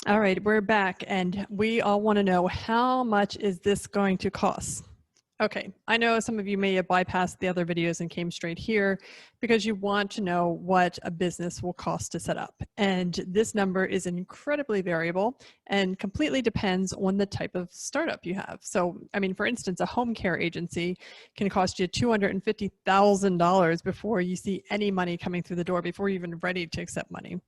All right, we're back and we all want to know, how much is this going to cost? Okay, I know some of you may have bypassed the other videos and came straight here because you want to know what a business will cost to set up. And this number is incredibly variable and completely depends on the type of startup you have. So, I mean, for instance, a home care agency can cost you $250,000 before you see any money coming through the door, before you're even ready to accept money.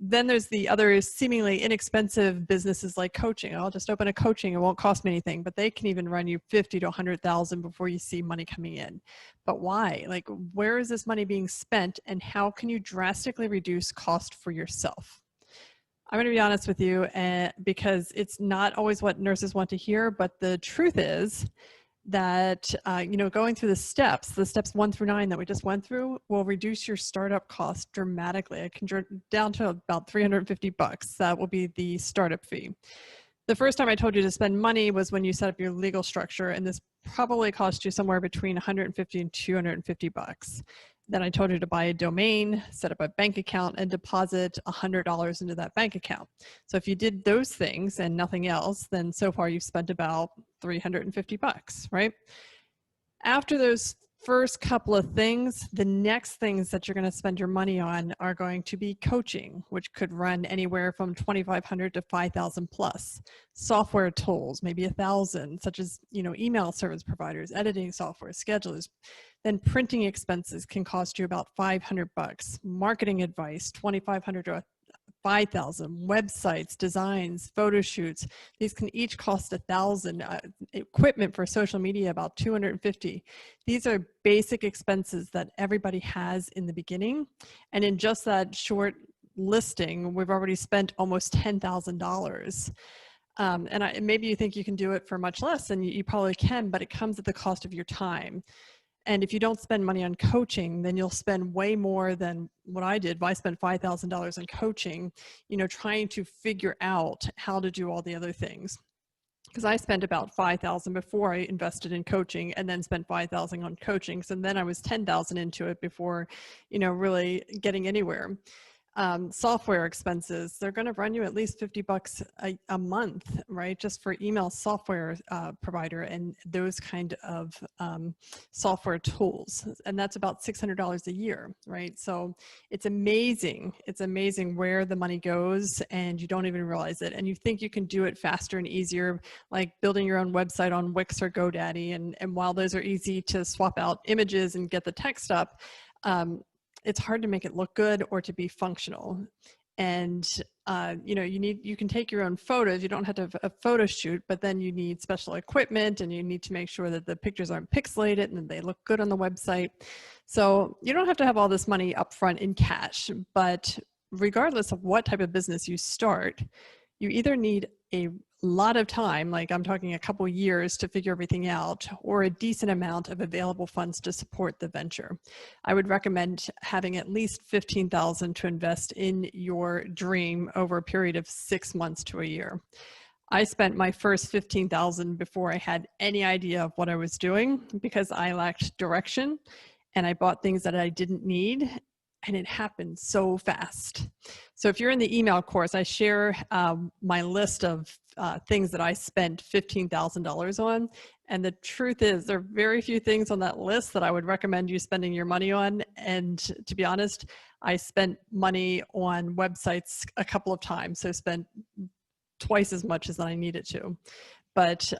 Then there's the other seemingly inexpensive businesses like coaching. I'll just open a coaching, it won't cost me anything, but they can even run you 50 to 100,000 before you see money coming in. But why? Like, where is this money being spent and how can you drastically reduce cost for yourself? I'm going to be honest with you, because it's not always what nurses want to hear, but the truth is that going through the steps 1 through 9 that we just went through will reduce your startup cost dramatically. It can down to about $350. That will be the startup fee. The first time I told you to spend money was when you set up your legal structure, and this probably cost you somewhere between $150 and $250. Then I told you to buy a domain, set up a bank account, and deposit $100 into that bank account. So if you did those things and nothing else, then so far you've spent about $350, right? After those first couple of things, the next things that you're going to spend your money on are going to be coaching, which could run anywhere from $2,500 to $5,000 plus. Software tools, maybe $1,000, such as email service providers, editing software, schedulers. Then printing expenses can cost you about $500. Marketing advice, $2,500 to $5,000. Websites, designs, photo shoots, these can each cost $1,000. Equipment for social media, about $250. These are basic expenses that everybody has in the beginning. And in just that short listing, we've already spent almost $10,000. Maybe you think you can do it for much less, and you probably can, but it comes at the cost of your time. And if you don't spend money on coaching, then you'll spend way more than what I did. I spent $5,000 on coaching, trying to figure out how to do all the other things. Because I spent about $5,000 before I invested in coaching, and then spent $5,000 on coaching. So then I was $10,000 into it before, really getting anywhere. Software expenses, they're going to run you at least $50 a month, right? Just for email software provider and those kind of software tools. And that's about $600 a year, right? So it's amazing. It's amazing where the money goes and you don't even realize it. And you think you can do it faster and easier, like building your own website on Wix or GoDaddy. And while those are easy to swap out images and get the text up, it's hard to make it look good or to be functional. And you can take your own photos. You don't have to have a photo shoot, but then you need special equipment and you need to make sure that the pictures aren't pixelated and that they look good on the website. So you don't have to have all this money up front in cash, but regardless of what type of business you start, you either need a lot of time, like I'm talking a couple years to figure everything out, or a decent amount of available funds to support the venture. I would recommend having at least $15,000 to invest in your dream over a period of 6 months to a year. I spent my first $15,000 before I had any idea of what I was doing because I lacked direction and I bought things that I didn't need. And it happened so fast. So if you're in the email course, I share my list of things that I spent $15,000 on. And the truth is, there are very few things on that list that I would recommend you spending your money on. And to be honest, I spent money on websites a couple of times. So spent twice as much as I needed to. But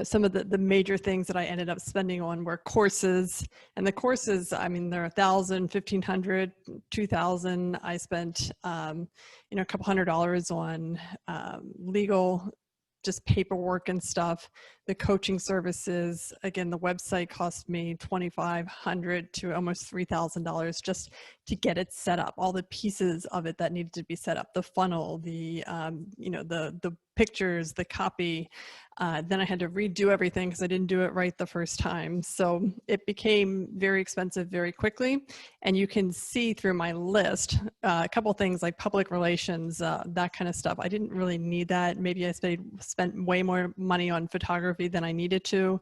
some of the major things that I ended up spending on were courses, and the courses, I mean, they're $1,000, $1,500, $2,000. I spent, a couple $100 on legal, just paperwork and stuff. The coaching services, again, the website cost me $2,500 to almost $3,000 just to get it set up. All the pieces of it that needed to be set up, the funnel, the pictures, the copy. Then I had to redo everything because I didn't do it right the first time. So it became very expensive very quickly. And you can see through my list a couple things like public relations, that kind of stuff. I didn't really need that. Maybe I spent way more money on photography than I needed to.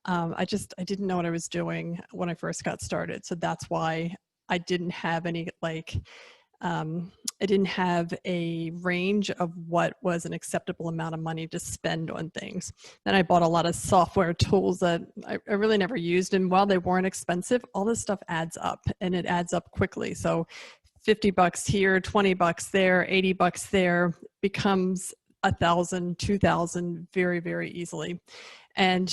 I didn't know what I was doing when I first got started. So that's why I didn't have any I didn't have a range of what was an acceptable amount of money to spend on things. Then I bought a lot of software tools that I really never used. And while they weren't expensive, all this stuff adds up, and it adds up quickly. So 50 bucks here, 20 bucks there, 80 bucks there becomes 1,000, 2,000 very, very easily. And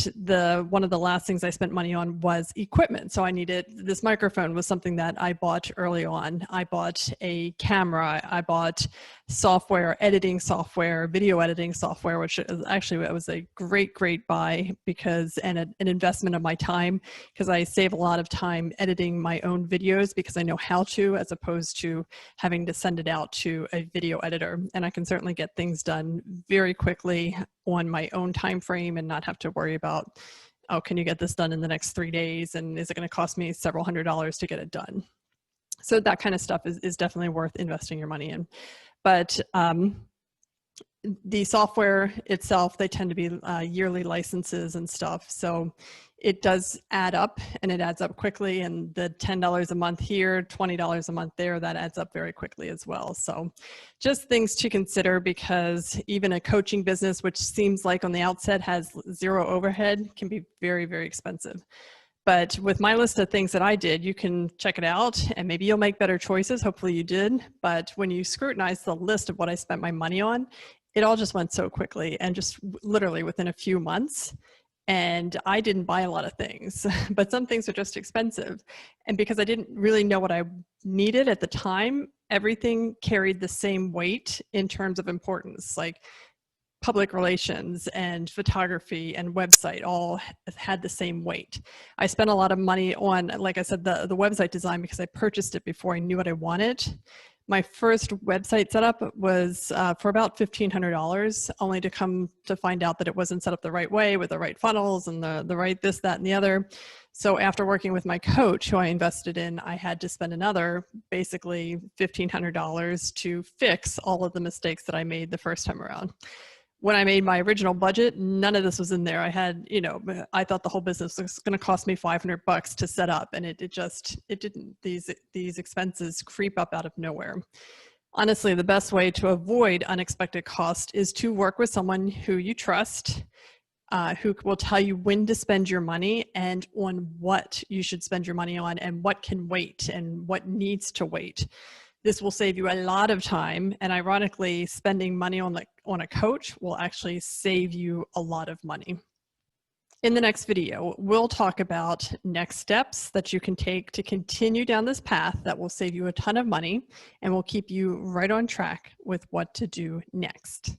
one of the last things I spent money on was equipment. So I needed, this microphone was something that I bought early on. I bought a camera, I bought software, editing software, video editing software, which is actually, it was a great, great buy because, and an investment of my time, because I save a lot of time editing my own videos because I know how to, as opposed to having to send it out to a video editor. And I can certainly get things done very quickly on my own time frame and not have to worry about, oh, can you get this done in the next 3 days? And is it going to cost me several $100s to get it done? So that kind of stuff is definitely worth investing your money in. But the software itself, they tend to be yearly licenses and stuff. So it does add up, and it adds up quickly. And the $10 a month here, $20 a month there, that adds up very quickly as well. So just things to consider, because even a coaching business, which seems like on the outset has zero overhead, can be very, very expensive. But with my list of things that I did, you can check it out and maybe you'll make better choices. Hopefully you did. But when you scrutinize the list of what I spent my money on, it all just went so quickly and just literally within a few months. And I didn't buy a lot of things, but some things are just expensive. And because I didn't really know what I needed at the time, everything carried the same weight in terms of importance. Like public relations and photography and website all had the same weight. I spent a lot of money on, like I said, the website design because I purchased it before I knew what I wanted. My first website setup was for about $1,500, only to come to find out that it wasn't set up the right way with the right funnels and the right this, that, and the other. So after working with my coach, who I invested in, I had to spend another basically $1,500 to fix all of the mistakes that I made the first time around. When I made my original budget, none of this was in there. I had, I thought the whole business was going to cost me $500 to set up, and it didn't. These expenses creep up out of nowhere. Honestly, the best way to avoid unexpected cost is to work with someone who you trust, who will tell you when to spend your money and on what you should spend your money on and what can wait and what needs to wait. This will save you a lot of time, and ironically, spending money on a coach will actually save you a lot of money. In the next video, we'll talk about next steps that you can take to continue down this path that will save you a ton of money and will keep you right on track with what to do next.